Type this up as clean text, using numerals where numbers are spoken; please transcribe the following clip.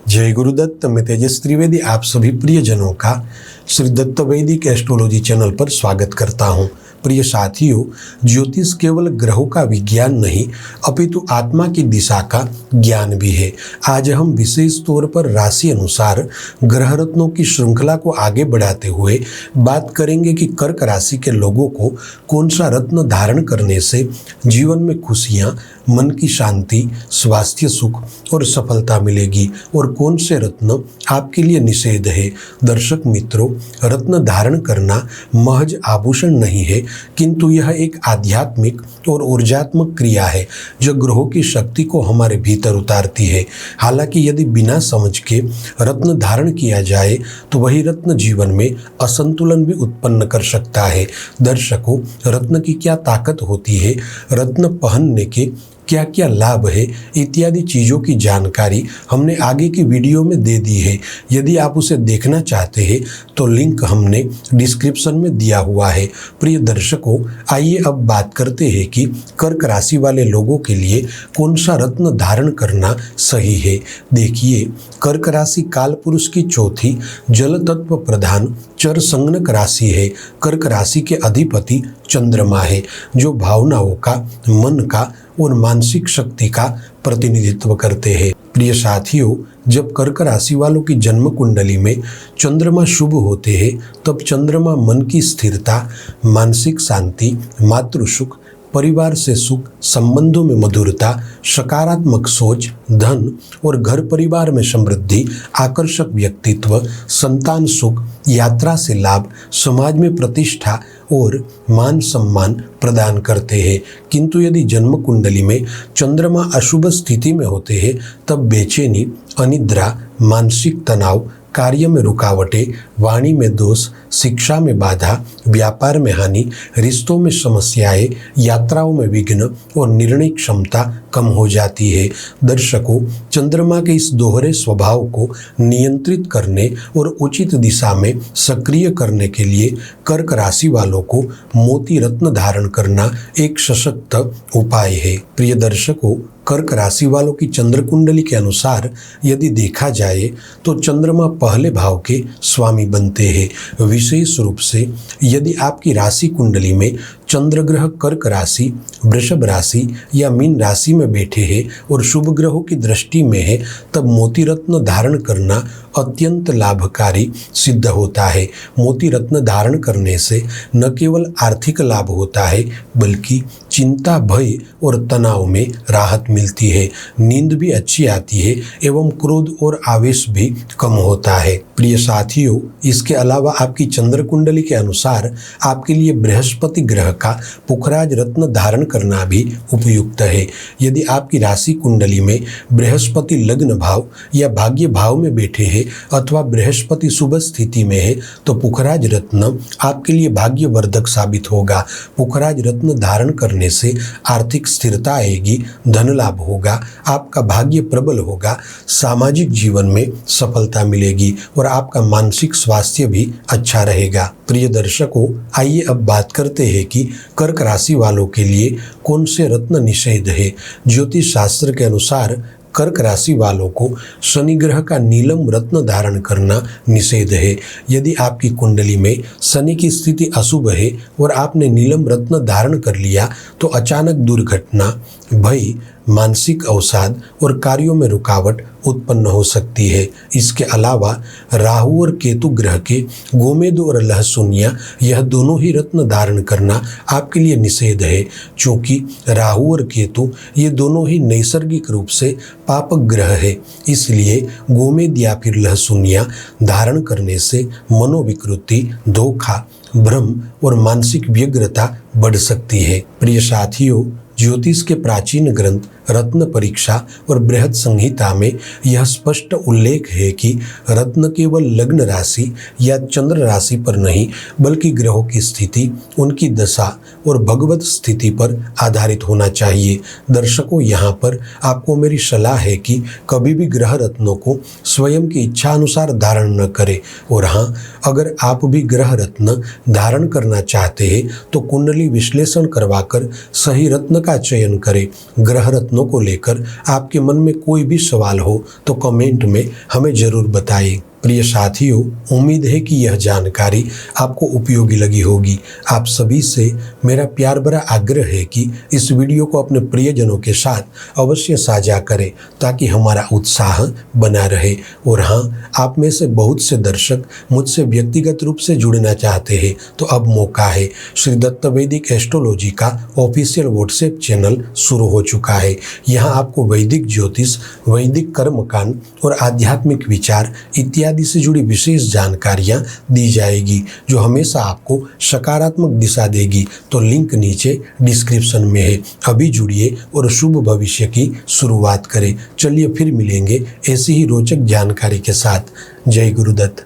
जय गुरुदत्त। मैं तेजस त्रिवेदी आप सभी प्रियजनों का श्री दत्त वैदिक एस्ट्रोलॉजी चैनल पर स्वागत करता हूं। प्रिय साथियों, ज्योतिष केवल ग्रहों का विज्ञान नहीं अपितु आत्मा की दिशा का ज्ञान भी है। आज हम विशेष तौर पर राशि अनुसार ग्रह रत्नों की श्रृंखला को आगे बढ़ाते हुए बात करेंगे कि कर्क राशि के लोगों को कौन सा रत्न धारण करने से जीवन में खुशियां, मन की शांति, स्वास्थ्य सुख और सफलता मिलेगी और कौन से रत्न आपके लिए निषेध है। दर्शक मित्रों, रत्न धारण करना महज आभूषण नहीं है, किंतु यह एक आध्यात्मिक और ऊर्जात्मक क्रिया है जो ग्रहों की शक्ति को हमारे भीतर उतारती है। हालांकि यदि बिना समझ के रत्न धारण किया जाए तो वही रत्न जीवन में असंतुलन भी उत्पन्न कर सकता है। दर्शकों, रत्न की क्या ताकत होती है, रत्न पहनने के क्या क्या लाभ है इत्यादि चीज़ों की जानकारी हमने आगे की वीडियो में दे दी है। यदि आप उसे देखना चाहते हैं तो लिंक हमने डिस्क्रिप्शन में दिया हुआ है। प्रिय दर्शकों, आइए अब बात करते हैं कि कर्क राशि वाले लोगों के लिए कौन सा रत्न धारण करना सही है। देखिए, कर्क राशि काल पुरुष की चौथी जल तत्व प्रधान चर संगणक राशि है। कर्क राशि के अधिपति चंद्रमा है जो भावनाओं का, मन का और मानसिक शक्ति का प्रतिनिधित्व करते हैं। प्रिय साथियों, जब कर्क राशि वालों की जन्म कुंडली में चंद्रमा शुभ होते हैं तब चंद्रमा मन की स्थिरता, मानसिक शांति, मातृ सुख, परिवार से सुख, संबंधों में मधुरता, सकारात्मक सोच, धन और घर परिवार में समृद्धि, आकर्षक व्यक्तित्व, संतान सुख, यात्रा से लाभ, समाज में प्रतिष्ठा और मान सम्मान प्रदान करते हैं। किंतु यदि जन्म कुंडली में चंद्रमा अशुभ स्थिति में होते हैं तब बेचैनी, अनिद्रा, मानसिक तनाव, कार्य में रुकावटें, वाणी में दोष, शिक्षा में बाधा, व्यापार में हानि, रिश्तों में समस्याएं, यात्राओं में विघ्न और निर्णय क्षमता कम हो जाती है। दर्शकों, चंद्रमा के इस दोहरे स्वभाव को नियंत्रित करने और उचित दिशा में सक्रिय करने के लिए कर्क राशि वालों को मोती रत्न धारण करना एक सशक्त उपाय है। प्रिय दर्शकों, कर्क राशि वालों की चंद्र कुंडली के अनुसार यदि देखा जाए तो चंद्रमा पहले भाव के स्वामी बनते हैं। विशेष रूप से यदि आपकी राशि कुंडली में चंद्र ग्रह कर्क राशि, वृषभ राशि या मीन राशि में बैठे हैं और शुभ ग्रहों की दृष्टि में है तब मोती रत्न धारण करना अत्यंत लाभकारी सिद्ध होता है। मोती रत्न धारण करने से न केवल आर्थिक लाभ होता है बल्कि चिंता, भय और तनाव में राहत मिलती है, नींद भी अच्छी आती है एवं क्रोध और आवेश भी कम होता है। प्रिय साथियों, इसके अलावा आपकी चंद्र कुंडली के अनुसार आपके लिए बृहस्पति ग्रह का पुखराज रत्न धारण करना भी उपयुक्त है। यदि आपकी राशि कुंडली में बृहस्पति लग्न भाव या भाग्य भाव में बैठे हैं अथवा बृहस्पति शुभ स्थिति में है तो पुखराज रत्न आपके लिए भाग्यवर्धक साबित होगा। पुखराज रत्न धारण करने से आर्थिक स्थिरता आएगी, धन लाभ होगा, आपका भाग्य प्रबल होगा, सामाजिक जीवन में सफलता मिलेगी और आपका मानसिक स्वास्थ्य भी अच्छा रहेगा। प्रिय दर्शकों, आइए अब बात करते हैं कि कर्क राशि वालों के लिए कौन से रत्न निषेध है। ज्योतिष शास्त्र के अनुसार कर्क राशि वालों को शनि ग्रह का नीलम रत्न धारण करना निषेध है। यदि आपकी कुंडली में शनि की स्थिति अशुभ है और आपने नीलम रत्न धारण कर लिया तो अचानक दुर्घटना, भय, मानसिक अवसाद और कार्यों में रुकावट उत्पन्न हो सकती है। इसके अलावा राहु और केतु ग्रह के गोमेद और लहसुनिया यह दोनों ही रत्न धारण करना आपके लिए निषेध है। चूँकि राहु और केतु ये दोनों ही नैसर्गिक रूप से पापक ग्रह है, इसलिए गोमेद या फिर लहसुनिया धारण करने से मनोविकृति, धोखा, भ्रम और मानसिक व्यग्रता बढ़ सकती है। प्रिय साथियों, ज्योतिष के प्राचीन ग्रंथ रत्न परीक्षा और बृहद संहिता में यह स्पष्ट उल्लेख है कि रत्न केवल लग्न राशि या चंद्र राशि पर नहीं बल्कि ग्रहों की स्थिति, उनकी दशा और भगवत स्थिति पर आधारित होना चाहिए। दर्शकों, यहाँ पर आपको मेरी सलाह है कि कभी भी ग्रह रत्नों को स्वयं की इच्छा अनुसार धारण न करें और हाँ, अगर आप भी ग्रह रत्न धारण करना चाहते हैं तो कुंडली विश्लेषण करवाकर सही रत्न का चयन करें। ग्रह रत्न प्रश्नों को लेकर आपके मन में कोई भी सवाल हो तो कमेंट में हमें ज़रूर बताइए। प्रिय साथियों, उम्मीद है कि यह जानकारी आपको उपयोगी लगी होगी। आप सभी से मेरा प्यार भरा आग्रह है कि इस वीडियो को अपने प्रियजनों के साथ अवश्य साझा करें ताकि हमारा उत्साह बना रहे। और हाँ, आप में से बहुत से दर्शक मुझसे व्यक्तिगत रूप से जुड़ना चाहते हैं तो अब मौका है। श्री दत्त वैदिक एस्ट्रोलॉजी का ऑफिशियल व्हाट्सएप चैनल शुरू हो चुका है। यहाँ आपको वैदिक ज्योतिष, वैदिक कर्मकांड और आध्यात्मिक विचार इत्यादि से जुड़ी विशेष जानकारियां दी जाएगी जो हमेशा आपको सकारात्मक दिशा देगी। तो लिंक नीचे डिस्क्रिप्शन में है। अभी जुड़िए और शुभ भविष्य की शुरुआत करें। चलिए फिर मिलेंगे ऐसी ही रोचक जानकारी के साथ। जय गुरुदत्त।